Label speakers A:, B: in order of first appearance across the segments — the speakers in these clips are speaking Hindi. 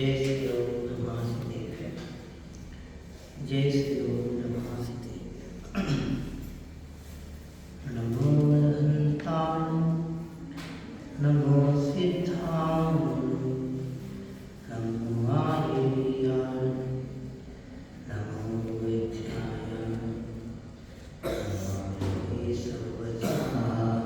A: जय श्री ओम नमस्ते। जय श्री ओम नमस्ते। नमो अनंताय, नमो सिद्धाय, नमो आर्याय, नमो विद्याय, नमो सर्वजनाय।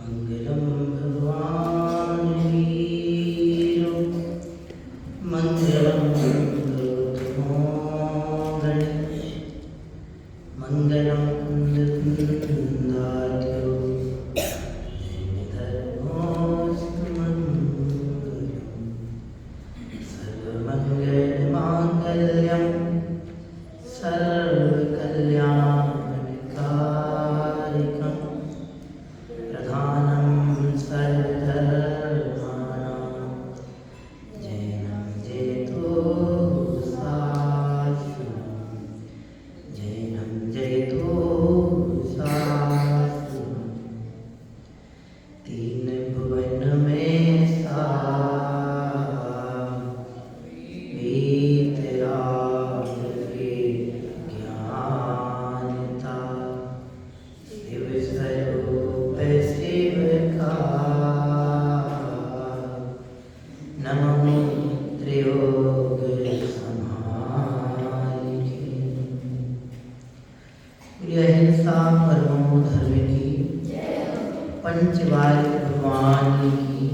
A: मंगलम भगवान वीरो, मंगलम गौतमो गणेश, मंगलम कुंदकुंदार्यो, धर्मोऽस्तु मंगलम्। सर्वमंगलमांगल्यं सर्वकल्याणकारिकम् प्रधानं सर्वधर्माणां जयं जयतु शास्त्रम्, जयं जयतु शास्त्रम्। तीन भुवन में वीतराग के ज्ञानता, शिव स्वरूप शिव का नमो त्रियोग समालिके। अहिंसा परमो धर्म की, पंचवार्य भगवान की,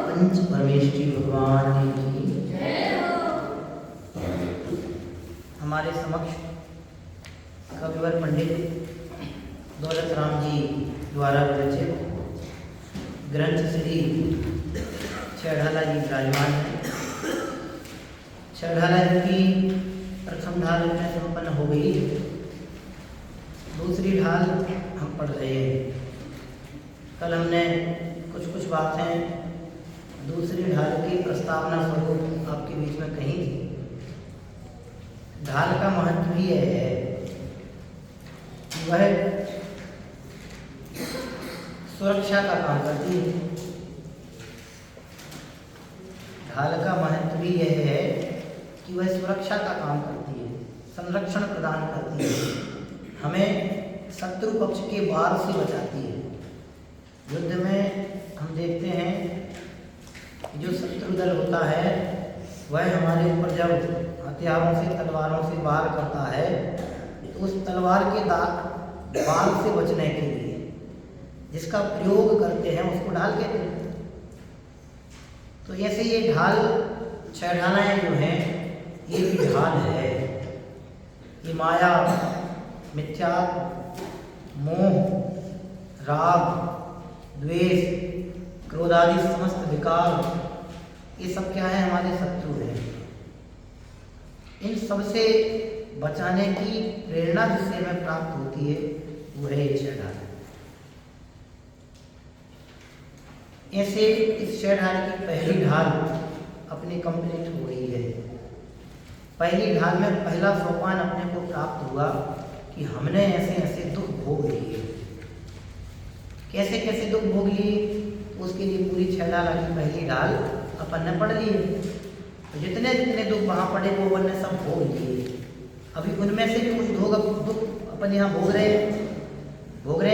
A: पंच परमेष्टि भगवान की। हमारे समक्ष कविवर पंडित दौलत राम जी द्वारा विरचित ग्रंथ श्री छेड़ाला जी विराजमान है। छेड़ाला जी की प्रथम ढाल में संपन्न हो गई, दूसरी ढाल हम पढ़ रहे हैं। कल हमने कुछ बातें दूसरी ढाल की प्रस्तावना स्वरूप आपके बीच में कही थी। ढाल का महत्व ही यह है कि वह सुरक्षा का काम करती है। ढाल का महत्व भी यह है कि वह सुरक्षा का काम करती है, संरक्षण प्रदान करती है, हमें शत्रु पक्ष के वार से बचाती है। युद्ध में हम देखते हैं कि जो शत्रु दल होता है वह हमारे ऊपर जब हथियारों से तलवारों से वार करता है तो उस तलवार के वार से बचने के लिए जिसका प्रयोग करते हैं उसको ढाल कहते हैं। तो ऐसे ये ढाल छेड़ालाएँ जो हैं ये भी ढाल है। ये माया, मिथ्या, मोह, राग, द्वेष, क्रोध आदि समस्त विकार, ये सब क्या है? हमारे शत्रु हैं। इन सब से बचाने की प्रेरणा जिससे हमें प्राप्त होती है वो है ये छेड़ाल। ऐसे इस छेड़ाल की पहली ढाल अपनी कंप्लीट हो गई है। पहली ढाल में पहला सोपान अपने को प्राप्त हुआ कि हमने ऐसे ऐसे दुख भोग लिए। कैसे कैसे दुख भोग लिए? तो उसके लिए पूरी छेड़ाल की पहली ढाल अपन ने पढ़ ली है। तो जितने जितने दुख वहाँ पड़े वो अपन ने सब भोग लिए। अभी उनमें से भी कुछ दुख अपन यहाँ भोग रहे हैं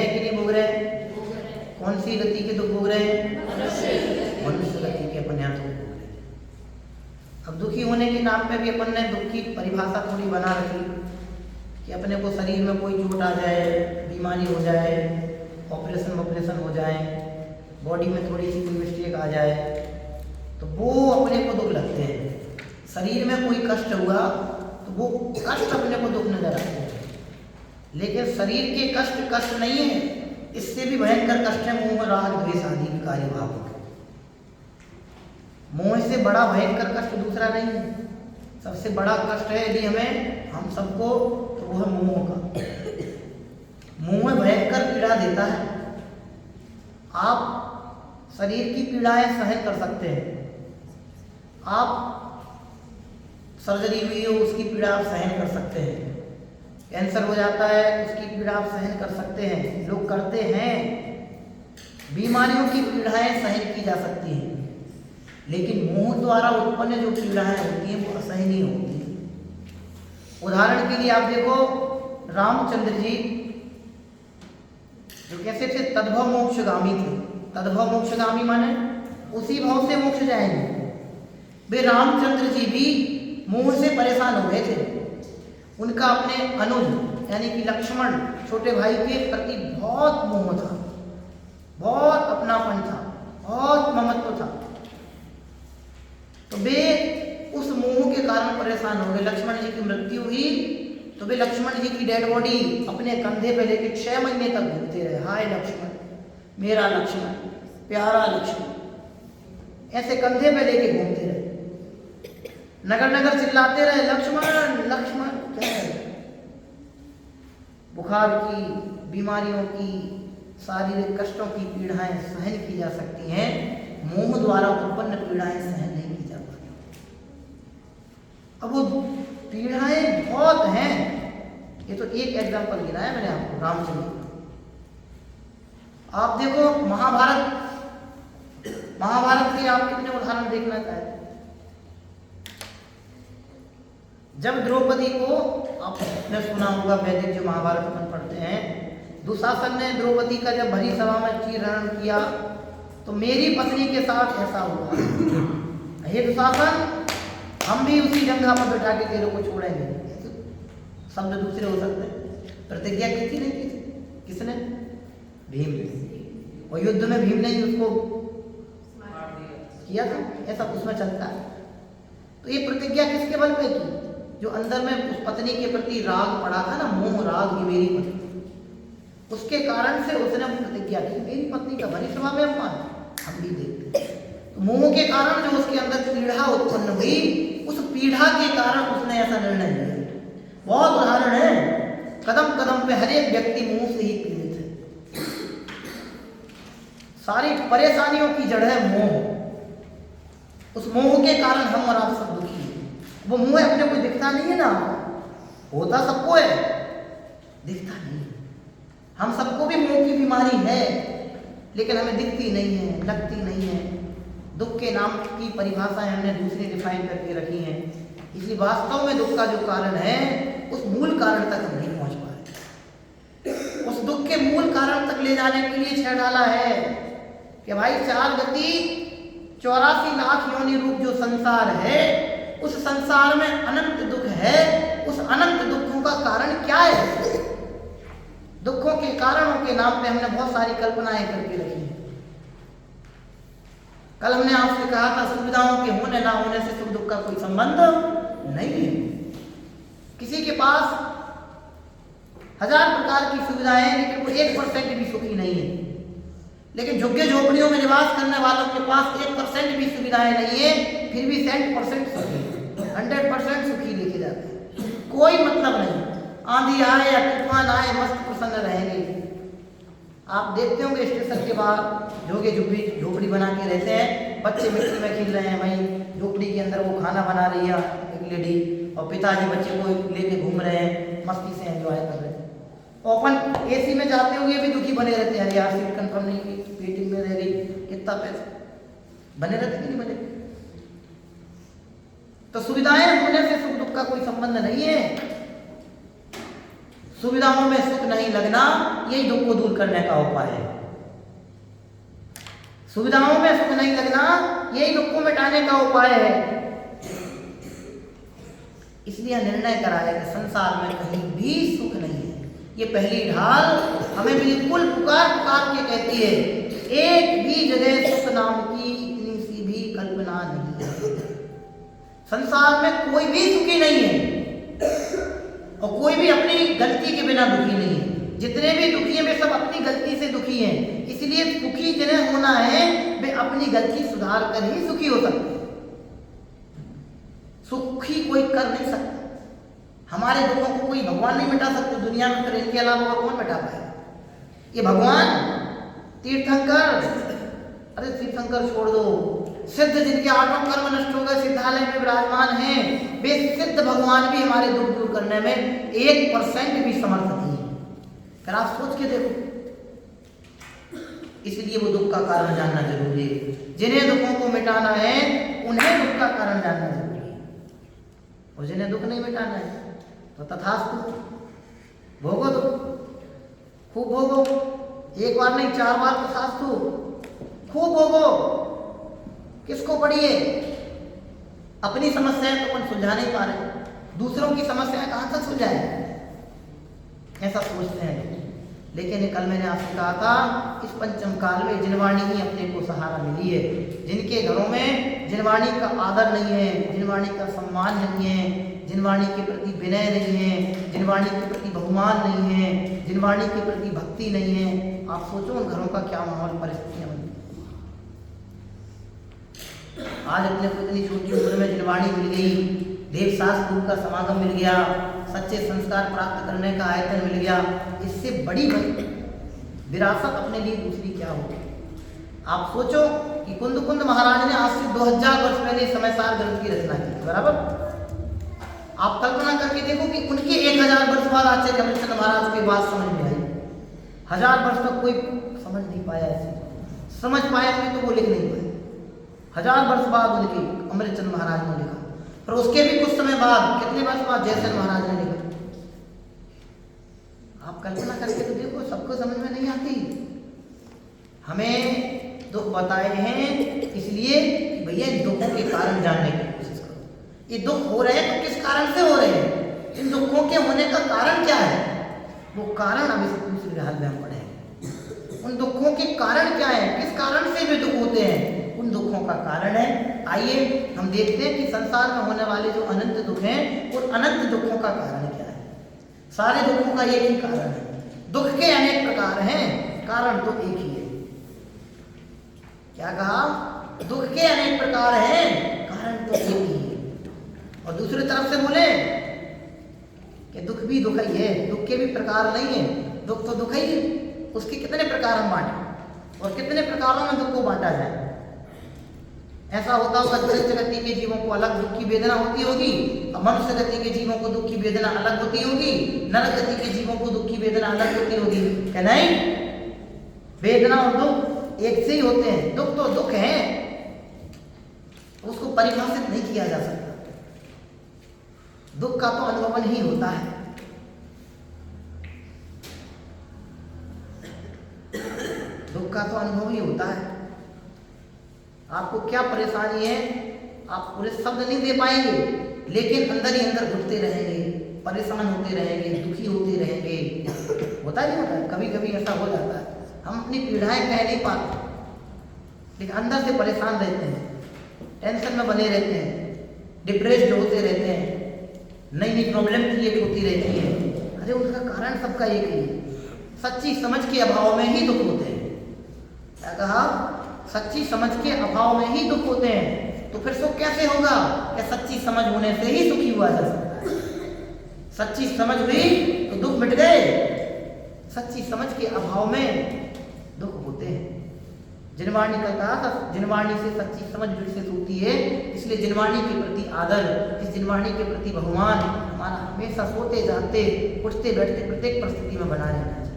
A: कि नहीं भोग रहे हैं? कौन सी गति के दुख भोग रहे हैं? मनुष्य गति के अपन यहाँ दुख भोग रहे हैं। अब दुखी होने के नाम पे भी अपन ने दुख की परिभाषा थोड़ी बना रखी कि अपने को शरीर में कोई चोट आ जाए, बीमारी हो जाए, ऑपरेशन हो जाए, बॉडी में थोड़ी सी कोई मिस्टेक आ जाए तो वो अपने को दुख लगते हैं। शरीर में कोई कष्ट हुआ तो वो कष्ट अपने को दुख नजर आते हैं। लेकिन शरीर के कष्ट नहीं है, इससे भी भयंकर कष्ट है मोह, राग, द्वेष आदि विकारी भावों के। मोह से बड़ा भयंकर कष्ट दूसरा नहीं है। सबसे बड़ा कष्ट है यदि हम सबको, तो वो है मोह का। मोह भयंकर पीड़ा देता है। आप शरीर की पीड़ाएं सहन कर सकते हैं, आप सर्जरी हुई हो उसकी पीड़ा आप सहन कर सकते हैं, कैंसर हो जाता है, उसकी पीड़ा आप सहन कर सकते हैं, लोग करते हैं। बीमारियों की पीड़ाएं सहन की जा सकती हैं, लेकिन मोह द्वारा उत्पन्न जो पीड़ाएं होती हैं वो असहनीय होती हैं। उदाहरण के लिए आप देखो, रामचंद्र जी जो कैसे थे, तद्भव मोक्षगामी थे। तद्भव मोक्षगामी माने उसी भाव से मोक्ष जाएंगे। वे रामचंद्र जी भी मोह से परेशान हो गए थे। उनका अपने अनुज यानी कि लक्ष्मण छोटे भाई के प्रति बहुत मोह था, बहुत अपनापन था, बहुत ममत्व था। तो वे उस मोह के कारण परेशान हो गए। लक्ष्मण जी की मृत्यु हुई तो वे लक्ष्मण जी की डेड बॉडी अपने कंधे पे लेके 6 महीने तक घूमते रहे। हाय लक्ष्मण, मेरा लक्ष्मण, प्यारा लक्ष्मण, ऐसे कंधे पे लेके घूमते रहे। नगर नगर चिल्लाते रहे, लक्ष्मण लक्ष्मण। क्या है? बुखार की, बीमारियों की, शारीरिक कष्टों की पीड़ाएं सहन की जा सकती हैं, मोह द्वारा उत्पन्न पीड़ाएं सहन नहीं की जा पाती। अब वो पीड़ाएं बहुत हैं। ये तो एक एग्जाम्पल गिनाया मैंने आपको, रामचंद्र। आप देखो महाभारत के आप कितने उदाहरण देखना चाहते हैं। जब द्रौपदी को, आपने सुना होगा वैदिक जो महाभारत अपन पढ़ते हैं, दुशासन ने द्रौपदी का जब भरी सभा में चीरहरण किया तो मेरी पत्नी के साथ ऐसा हुआ, हे दुशासन, हम भी उसी जंघा पर बैठा के तेरे को छोड़ेंगे। शब्द दूसरे हो सकते हैं। प्रतिज्ञा की थी, नहीं की थी? किसने? भीम ने। और युद्ध में भीम ने ही उसको किया था, ऐसा उसमें चलता है। तो ये प्रतिज्ञा किसके बल पे की? जो अंदर में उस पत्नी के प्रति राग पड़ा था ना, मोह राग, ये मेरी पत्नी, उसके कारण से उसने प्रतिज्ञा की, मेरी पत्नी का भरी सभा में अपमान। हम भी देखते हैं तो मोह के कारण जो उसके अंदर पीड़ा उत्पन्न हुई, उस पीड़ा के कारण उसने ऐसा निर्णय लिया। बहुत उदाहरण है, कदम कदम पे हर एक व्यक्ति मोह से ही पीड़ित है। सारी परेशानियों की जड़ है मोह। उस मोह के कारण हम और आप सब दुखी हैं। वो मोह अपने को दिखता नहीं है ना, होता सबको है, दिखता नहीं है। हम सबको भी मोह की बीमारी है, लेकिन हमें दिखती नहीं है, लगती नहीं है। दुख के नाम की परिभाषाएं हमने दूसरी डिफाइन करके रखी हैं, इसलिए वास्तव में दुख का जो कारण है उस मूल कारण तक हम नहीं पहुंच पा रहे। उस दुख के मूल कारण तक ले जाने के लिए छह डाला है कि भाई 4 गति 84 लाख योनि रूप जो संसार है, उस संसार में अनंत दुख है। उस अनंत दुखों का कारण क्या है? दुखों के कारणों के नाम पे हमने बहुत सारी कल्पनाएं करके रखी हैं। कल हमने आपसे कहा था, सुविधाओं के होने ना होने से सुख दुख का कोई संबंध नहीं है। किसी के पास 1000 प्रकार की सुविधाएं हैं, लेकिन वो 1% भी सुखी नहीं है। लेकिन झुग्गी झोपड़ियों में निवास करने वालों के पास 1% भी सुविधाएं नहीं है, फिर भी 100% सुखी, 100% सुखी देखे जाते हैं। कोई मतलब नहीं, आंधी आए या तूफान आए मस्त प्रसन्न रहेंगे। आप देखते होंगे स्टेशन के बाहर झोपड़ी बना के रहते हैं, बच्चे मिट्टी में खेल रहे हैं, भाई झोपड़ी के अंदर वो खाना बना रही है एक लेडी, और पिताजी बच्चे को लेके घूम रहे हैं, मस्ती से एंजॉय कर रहे हैं। अपन एसी में जाते हुए भी दुखी बने रहते हैं, यार सीट कंफर्म नहीं हुई, वेटिंग में रह गई, कितना पैसा, बने रहते कि नहीं बने? तो सुविधाएं होने से सुख दुख का कोई संबंध नहीं है। सुविधाओं में सुख नहीं लगना यही दुख को दूर करने का उपाय है। सुविधाओं में सुख नहीं लगना यही दुख को मिटाने का उपाय है। इसलिए निर्णय कराया कि संसार में कहीं भी सुख नहीं है। ये पहली ढाल हमें बिल्कुल पुकार पुकार के कहती है, एक भी जगह सुख नाम की इतनी सी भी कल्पना नहीं है। संसार में कोई भी सुखी नहीं है और कोई भी अपनी गलती के बिना दुखी नहीं है। जितने भी दुखी हैं वे सब अपनी गलती से दुखी हैं। इसलिए सुखी जिन्हें होना है वे अपनी गलती सुधार कर ही सुखी हो सकते हैं। सुखी कोई कर नहीं सकता। हमारे दुखों को कोई भगवान नहीं मिटा सकते दुनिया में, फिर इनके अलावा और कौन मिटा पाएगा? ये भगवान, तीर्थंकर, अरे तीर्थंकर छोड़ दो, सिद्ध जिनके आठों कर्म नष्ट हो गए सिद्धालय में विराजमान हैं, वे सिद्ध भगवान भी हमारे दुख दूर करने में 1% भी समर्थ नहीं है। फिर आप सोच के देखो, इसलिए वो दुख का कारण जानना जरूरी है। जिन्हें दुखों को मिटाना है उन्हें दुख का कारण जानना जरूरी है, और जिन्हें दुख नहीं मिटाना है तो तथास्तु, भोगो दुख, खूब भोगो, एक बार नहीं 4 बार तथास्तु, खूब भोगो। किसको पढ़िए? अपनी समस्याएं तो अपन सुलझा नहीं पा रहे, दूसरों की समस्याएं कहां तक सुलझाए, ऐसा सोचते हैं लोग। लेकिन कल मैंने आपसे कहा था, इस पंचम काल में जिनवाणी ही अपने को सहारा मिली है। जिनके घरों में जिनवाणी का आदर नहीं है, जिनवाणी का सम्मान नहीं है, जिनवाणी के प्रति विनय नहीं है, जिनवाणी के प्रति बहुमान नहीं है, जिनवाणी के प्रति भक्ति नहीं है, आप सोचो उन घरों का क्या माहौल, परिस्थितियां बनी। आज अपने को इतनी छोटी उम्र में जिनवाणी मिल गई, देवशास्त्र गुरु का समागम मिल गया, सच्चे संस्कार प्राप्त करने का आयतन मिल गया, इससे बड़ी विरासत अपने लिए दूसरी क्या होगी। आप सोचो कि कुंद महाराज ने आज से 2000 वर्ष पहले समयसार ग्रंथ की रचना की, बराबर। आप कल्पना करके देखो कि उनके 1000 वर्ष बाद आचार्य अमृतचंद महाराज की बात समझ में आई। 1000 वर्ष तक कोई समझ नहीं पाया, ऐसे समझ पाया तो वो लिख नहीं पाए। 1000 वर्ष बाद उनके अमृतचंद महाराज ने लिखा, और उसके भी कुछ समय बाद, कितने वर्ष बाद जयसेन महाराज ने लिखा। आप कल्पना करके तो देखो, सबको समझ में नहीं आती। हमें दुख बताए हैं इसलिए कि भैया इन दुखों के कारण जानने की कोशिश करो। ये दुख हो रहे हैं तो किस कारण से हो रहे हैं, इन दुखों के होने का कारण क्या है, वो कारण अब इस दूसरे हाल में हम पढ़ेंगे। उन दुखों के कारण क्या है, किस कारण से वे दुख होते हैं, उन दुखों का कारण है। आइए हम देखते हैं कि संसार में होने वाले जो अनंत दुख हैं, उन अनंत दुखों का कारण क्या है। सारे दुखों का एक ही कारण है। दुख के अनेक प्रकार हैं, कारण तो एक ही है। क्या कहा? दुख के अनेक प्रकार हैं, कारण तो एक ही है। और दूसरी तरफ से बोले कि दुख भी दुख ही है, दुख के भी प्रकार नहीं है, दुख तो दुख ही है। उसके कितने प्रकार हम बांटें, और कितने प्रकारों में दुख को बांटा जाए। ऐसा होता होगा मनुष्य गति के जीवों को अलग दुख की वेदना होती होगी, और मनुष्य गति के जीवों को दुख की वेदना अलग होती होगी, नरक गति के जीवों को दुख की वेदना अलग होती होगी। क्या नहीं? वेदना और दुख एक से ही होते हैं। दुख तो दुख है, उसको परिभाषित नहीं किया जा सकता। दुख का तो अनुभवन ही होता है। दुख का तो अनुभव ही होता है। आपको क्या परेशानी है, आप पूरे शब्द नहीं दे पाएंगे, लेकिन अंदर ही अंदर घुटते रहेंगे, परेशान होते रहेंगे, दुखी होते रहेंगे। होता नहीं होता है, कभी कभी ऐसा हो जाता है। हम अपनी पीड़ाएं कह नहीं पाते, लेकिन अंदर से परेशान रहते हैं, टेंशन में बने रहते हैं, डिप्रेस्ड होते रहते हैं, नई नई प्रॉब्लम क्रिएट होती रहती है। अरे उसका कारण सबका एक ही है, सच्ची समझ के अभाव में ही दुख होते हैं। क्या कहा? सच्ची समझ के अभाव में ही दुख होते हैं। तो फिर सुख कैसे होगा? क्या सच्ची समझ होने से ही सुखी हुआ जा सकता है? सच्ची समझ हुई तो दुख मिट गए। सच्ची समझ के अभाव में दुख होते हैं। जिनवाणी का कहा था, जिनवाणी से सच्ची समझ विकसित होती है, इसलिए जिनवाणी के प्रति आदर, इस जिनवाणी के प्रति बहुमान हमारा हमेशा सोते जागते उठते बैठते प्रत्येक परिस्थिति में बना रहना चाहिए।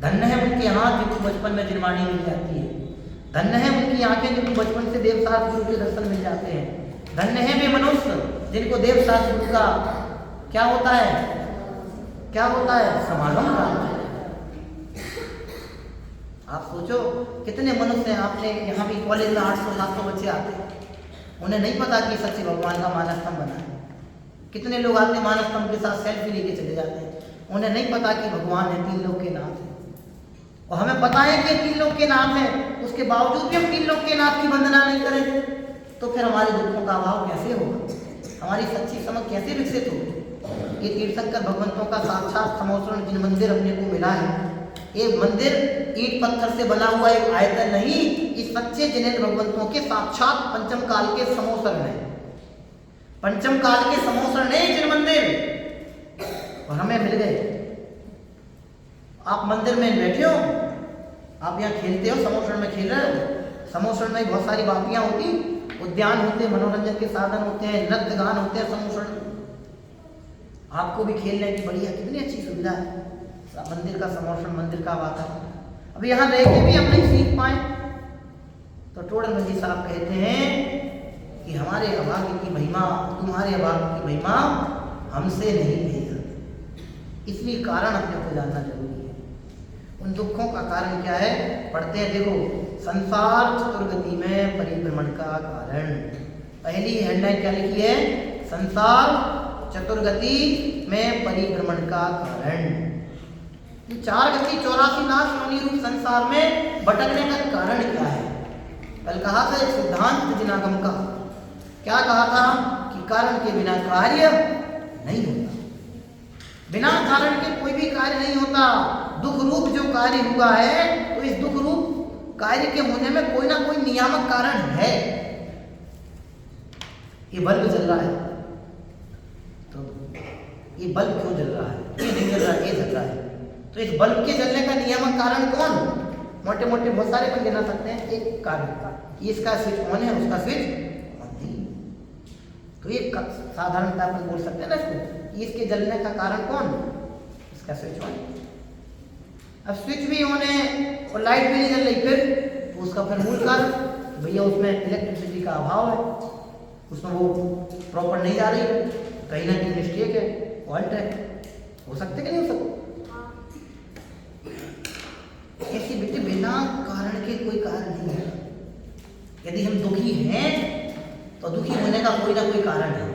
A: धन्य है उनके हाथ जिनको बचपन में जिनवाणी मिल जाती है, धन्य है उनकी आंखें जिनको बचपन से देवशास्त्र गुरु के दर्शन मिल जाते हैं, धन्य है वे मनुष्य जिनको देवशास्त्र गुरु का क्या होता है, क्या होता है, समागम प्राप्त है। आप सोचो कितने मनुष्य हैं, आपने यहाँ भी कॉलेज में 800-700 बच्चे आते हैं, उन्हें नहीं पता कि सच्चे भगवान का मानस स्तंभ बना है। कितने लोग आते मानस स्तंभ के साथ सेल्फी लेके चले जाते हैं, उन्हें नहीं पता कि भगवान है, 3 लोक के नाथ है। और हमें पता है कि 3 लोक के नाथ है, उसके बावजूद भी हम 3 लोक के नाथ की वंदना नहीं करें, तो फिर हमारे दुखों का अभाव कैसे होगा, हमारी सच्ची समझ कैसे विकसित होगी। ये तीर्थंकर भगवंतों का साक्षात समोसरण जिन मंदिर अपने को मिला है, ये मंदिर ईंट पत्थर से बना हुआ एक आयतन नहीं, इस सच्चे जिनेन्द्र भगवंतों के साक्षात पंचम काल के समोसरण है, पंचम काल के समोसरण है जिन मंदिर, और हमें मिल गए। आप मंदिर में बैठे हो, आप यहाँ खेलते हो, समोसरण में खेल रहे हो, समोसरण में बहुत सारी बापियां होती, उद्यान होते हैं, मनोरंजन के साधन होते हैं, नृत्य गान होते हैं, समूषण, आपको भी खेलने की बढ़िया कितनी अच्छी सुविधा है, मंदिर का समूषण, मंदिर का वातावरण। अब यहाँ रह के भी हम नहीं सीख पाए तो टोडरमल जी साहब कहते हैं कि हमारे अभाग्य की महिमा, तुम्हारे अभाग्य की महिमा हमसे नहीं कही जाती। इसलिए कारण अपने को जानना जरूरी है। उन दुखों का कारण क्या है पढ़ते हैं, देखो, संसार चतुर्गति में परिभ्रमण का कारण। पहली हेडलाइन क्या लिखी है? संसार चतुर्गति में परिभ्रमण का कारण। ये 4 गति 84 लाख योनि रूप संसार में भटकने का कारण क्या है? कल कहा था एक सिद्धांत जिनागम का, क्या कहा था कि कारण के बिना कार्य नहीं होता, बिना कारण के कोई भी कार्य नहीं होता। दुख रूप जो कार्य हुआ है तो इस दुख रूप कार्य के होने में कोई ना कोई नियामक कारण है। ये बल्ब जल रहा है तो ये बल्ब क्यों जल रहा है? ये नहीं जल रहा, ये जल रहा है, तो इस बल्ब के जलने का नियामक कारण कौन? मोटे मोटे बहुत सारे को गिना सकते हैं। एक कारण का इसका स्विच ऑन है, उसका स्विच ऑन नहीं, तो ये साधारणतः अपन बोल सकते हैं ना इसको, इसके जलने का कारण कौन? इसका स्विच ऑन। अब स्विच भी ऑन है और लाइट भी नहीं जल रही, फिर तो उसका फिर मूल कारण भैया उसमें इलेक्ट्रिसिटी का अभाव है, उसमें वो प्रॉपर नहीं जा रही, कहीं ना कहीं मिस्टेक है, फॉल्ट है। हो सकते कि नहीं हो सकते? ऐसी बेटे बिना कारण के कोई कारण नहीं है। यदि हम दुखी हैं तो दुखी होने का कोई ना कोई कारण है,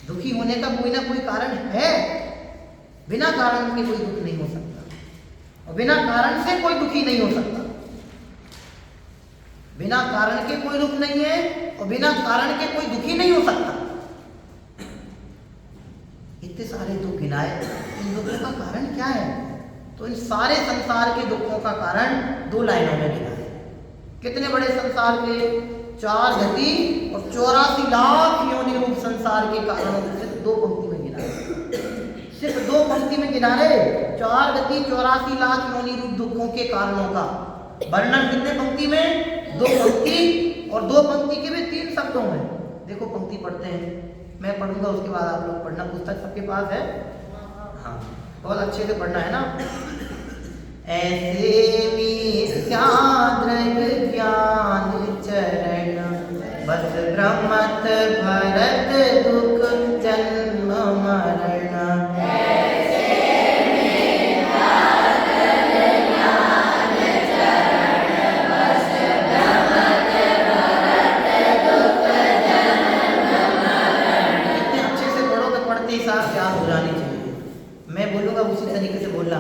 A: दुखी होने का कोई ना कोई कारण है। बिना कारण के कोई दुख नहीं हो सकता और बिना कारण से कोई दुखी नहीं हो सकता। बिना कारण के कोई दुख नहीं है और बिना कारण के कोई दुखी नहीं हो सकता। इतने सारे दुख गिनाए, इन दुखों का कारण क्या है? तो इन सारे संसार के दुखों का कारण 2 लाइनों में गिना है। कितने बड़े संसार के? 4 गति और 84 लाख योनि रूप संसार के कारणों को सिर्फ 2 पंक्ति में गिना है, सिर्फ 2 पंक्ति में गिना है। 4 गति 84 लाख योनि रूप दुखों के कारणों का वर्णन कितने पंक्ति में? 2 पंक्ति, और 2 पंक्ति के भी 3 शब्दों में। देखो पंक्ति पढ़ते हैं, मैं पढ़ूंगा उसके बाद आप लोग पढ़ना। पुस्तक सबके पास है? हाँ, बहुत अच्छे से पढ़ना है ना। ऐसे मिथ्या दृग ज्ञान चरण बस भ्रमत भरत दुख जन्म मरण। इतने अच्छे से पढ़ोगे, पढ़ते ही साथ याद हो जानी चाहिए। मैं बोलूंगा उसी तरीके से बोलना।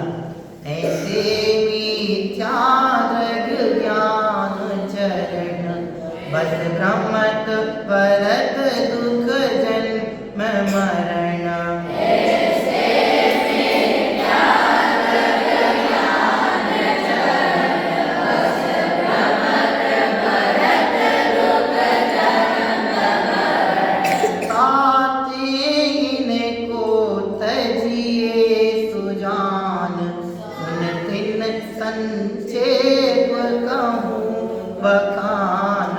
A: ऐसे मिथ्या दृग ज्ञान चरण बस भ्रमत भरत दुख जन्म मरण। संक्षेप कहूँ बखान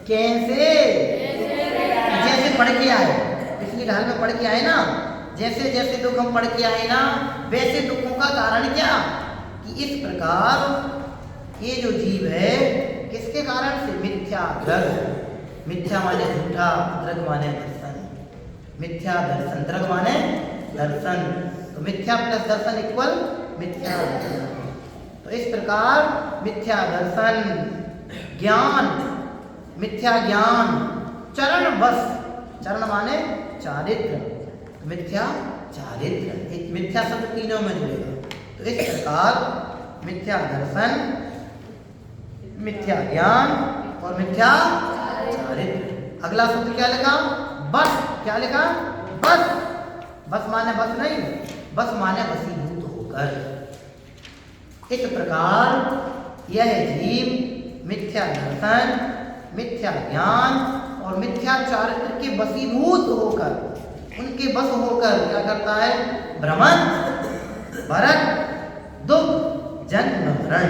A: कैसे? जैसे पढ़ के आए, पिछली ढाल में पढ़ के आए ना, जैसे जैसे दुख हम पढ़ के आए ना, वैसे दुखों का कारण क्या? कि इस प्रकार ये जो जीव है किसके कारण से? मिथ्या द्रग। मिथ्या माने झूठा, द्रग माने दर्शन। मिथ्या दर्शन, द्रग माने दर्शन, तो मिथ्या प्लस दर्शन इक्वल मिथ्या दर्शन। तो इस प्रकार मिथ्या दर्शन, ज्ञान मिथ्या ज्ञान, चरण बस, चरण माने चारित्र, मिथ्या चारित्र, एक मिथ्या शब्द तीनों में जुड़ेगा। तो इस प्रकार मिथ्या दर्शन, मिथ्या ज्ञान और मिथ्या चारित्र। अगला शब्द क्या लिखा? बस। क्या लिखा? बस। बस माने बस नहीं, बस माने वशीभूत होकर। इस प्रकार यह जीव मिथ्या दर्शन, मिथ्या ज्ञान और मिथ्या चारित्र के वशीभूत होकर, उनके बस होकर क्या करता है? भ्रमण, भरत, दुख, जन्म, मरण।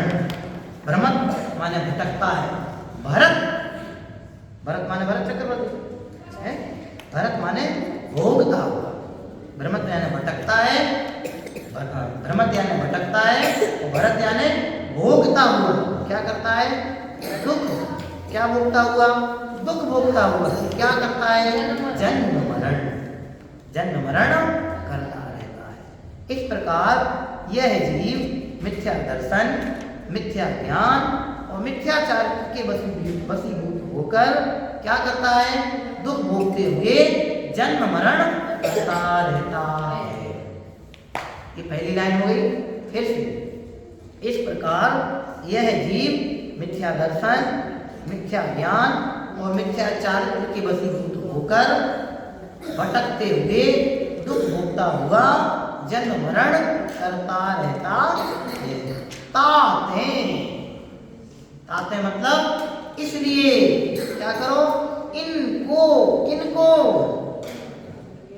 A: भ्रमण माने भटकता है, भरत, भरत माने भरत चक्रवर्ती है, भरत माने भोगता हुआ, भ्रमत यानी भटकता है, भ्रमत यानी भटकता है और भरत यानी भोगता हुआ। क्या करता है? दुख। क्या भोगता हुआ? दुख भोगता हुआ। क्या करता है? जन्म मरण, जन्म मरण करता रहता है। इस प्रकार यह जीव मिथ्या दर्शन, मिथ्या ज्ञान और मिथ्या चारित्र के वशीभूत होकर क्या करता है? दुख भोगते हुए जन्म मरण करता रहता है। ये पहली लाइन हो गई। फिर से इस प्रकार यह जीव मिथ्या दर्शन, मिथ्या ज्ञान और मिथ्या चारित्र के वशीभूत होकर भटकते हुए दुख भोगता हुआ जन्म मरण करता रहता है। ताते, ताते मतलब इसलिए क्या करो? इनको, किनको,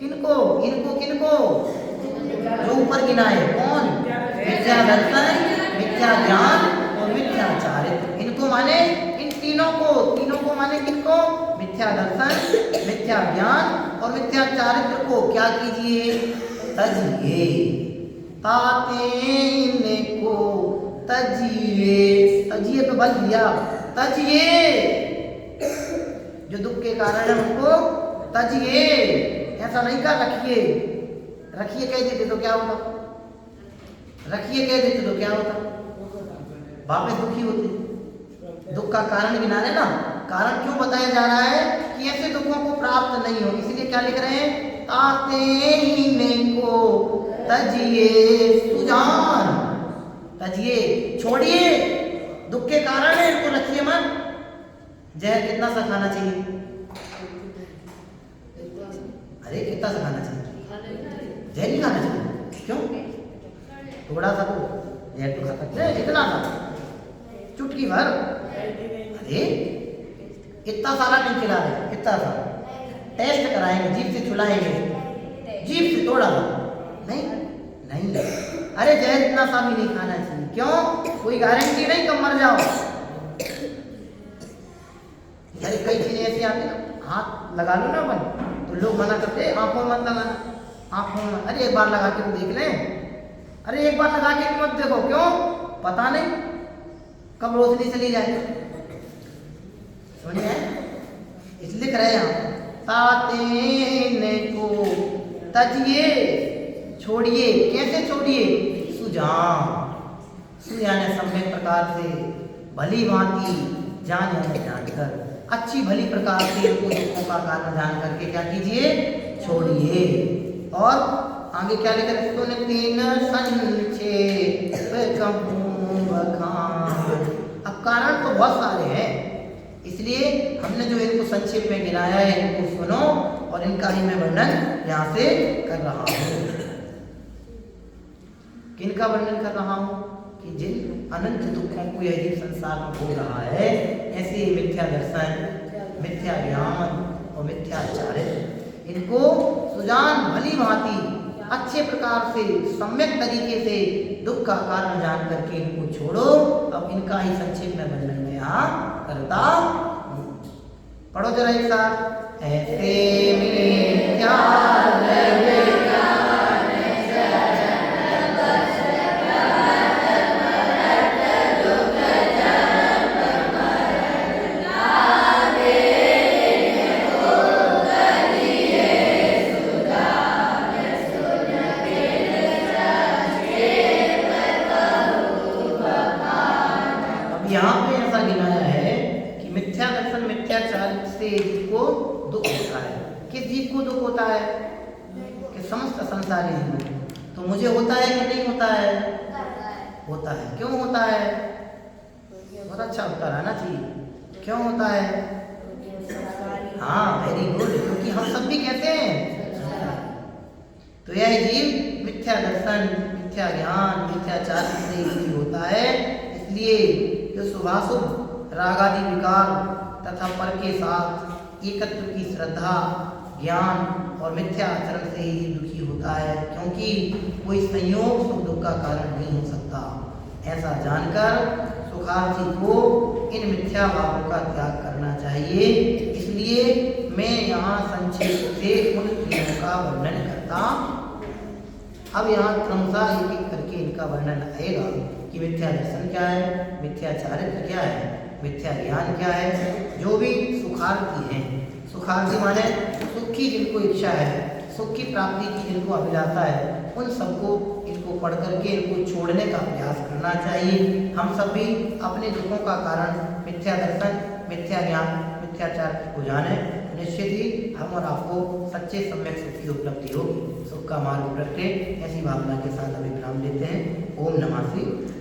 A: किनको, इनको, किनको, जो ऊपर गिना है। कौन? मिथ्या दर्शन, मिथ्या ज्ञान और मिथ्या चारित्र। इनको माने इन तीनों को माने किनको? मिथ्या दर्शन, मिथ्या ज्ञान और मिथ्या चारित्र को क्या कीजिए? तजिए। ताते इनको तजिए, तजिए पे बल दिया, तजिए। जो दुख के कारण है उनको तजिए, ऐसा नहीं कर रखिए। रखिए कह देते तो क्या होता? रखिए कह देते तो क्या होता? वापस दुखी होते। दुख का कारण गिनाने ना, कारण क्यों बताया जा रहा है कि ऐसे दुखों को प्राप्त नहीं हो, इसलिए क्या लिख रहे हैं? ताते इनको तजिए सुजान, तजिए छोड़िए, दुख के कारण है, इनको रखिए मत। जहर कितना सा खाना चाहिए? अरे कितना सा खाना चाहिए? जहर नहीं खाना चाहिए। क्यों? थोड़ा सा तो जहर तो खा सकते हैं, इतना सा, चुटकी भर। अरे इतना सारा नहीं खिला रहे, इतना सा टेस्ट कराएंगे, जीभ से छुलाएंगे, जीभ से थोड़ा सा नहीं, नहीं। अरे जहर इतना सा भी नहीं खाना चाहिए। क्यों? कोई गारंटी नहीं कब मर जाओ। अरे कई चीजें ऐसी आती ना, हाथ लगा लो ना अपन, तो लोग मना करते हैं आंखों में मत लगाना, आंखों में। अरे एक बार लगा के तो देख लें। अरे एक बार लगा के मत देखो। क्यों? पता नहीं कब रोशनी चली जाए। समझ आए? इसलिए लिख रहे हैं ताते को तजिए, छोड़िए। कैसे छोड़िए? सुजान, सुजाने सम्यक प्रकार से, भली भांति, जान यानी जानकर, अच्छी भली प्रकार से उनको दुखों का कारण जान करके क्या कीजिए? छोड़िए। और आगे क्या लिखा? इसको ने तीन संक्षेप कहूं बखान। अब कारण तो बहुत सारे हैं, इसलिए हमने जो इनको संक्षेप में गिनाया है इनको सुनो और इनका ही मैं वर्णन यहाँ से कर रहा हूँ। किनका वर्णन कर रहा हूँ? कि जिन अनंत दुखों को यह जीव संसार में हो रहा है, ऐसे मिथ्या दर्शन, मिथ्या ज्ञान और मिथ्या चारित्र, इनको सुजान भली भांति अच्छे प्रकार से सम्यक तरीके से दुख का कारण जान करके इनको छोड़ो। अब इनका ही संक्षेप में वर्णन में यहाँ करता हूँ। पढ़ो जरा एक साथ। ऐसे मिथ्या यहाँ पे ऐसा गिनाया है कि मिथ्या दर्शन, मिथ्या है कि समस्त संसारी जीवों तो मुझे होता है कि नहीं होता है? होता है। क्यों होता है? बहुत अच्छा उत्तर आना चाहिए। क्यों होता है? हाँ, वेरी गुड, क्योंकि हम सब भी कहते हैं तो यह जीव मिथ्या दर्शन, मिथ्या ज्ञान, मिथ्याचार से ही होता है। इसलिए जो शुभाशुभ रागादि विकार तथा पर के साथ एकत्व की श्रद्धा, ज्ञान और मिथ्या आचरण से ही दुखी होता है, क्योंकि कोई संयोग सुख दुख का कारण नहीं हो सकता। ऐसा जानकर सुखार्थी को इन मिथ्या भावों का त्याग करना चाहिए। इसलिए मैं यहाँ संक्षेप से उन क्रियाओं का वर्णन करता। अब यहाँ क्रमशः एक एक करके इनका वर्णन आएगा कि मिथ्या दर्शन क्या है, मिथ्या चारित्र क्या है, मिथ्या ज्ञान क्या है। जो भी सुखार्थी हैं, सुखार्थी माने सुख की जिनको इच्छा है, सुख की प्राप्ति की जिनको अभिलाषा है, उन सबको इनको पढ़ करके इनको छोड़ने का प्रयास करना चाहिए। हम सब भी अपने दुखों का कारण मिथ्या दर्शन, मिथ्या ज्ञान, मिथ्याचार को जाने, निश्चित ही हम और आपको सच्चे सम्यक सुख की उपलब्धि होगी। सुख का मार्ग प्रगटे, ऐसी भावना के साथ अभिप्राम लेते हैं। ओम नमः शिवाय।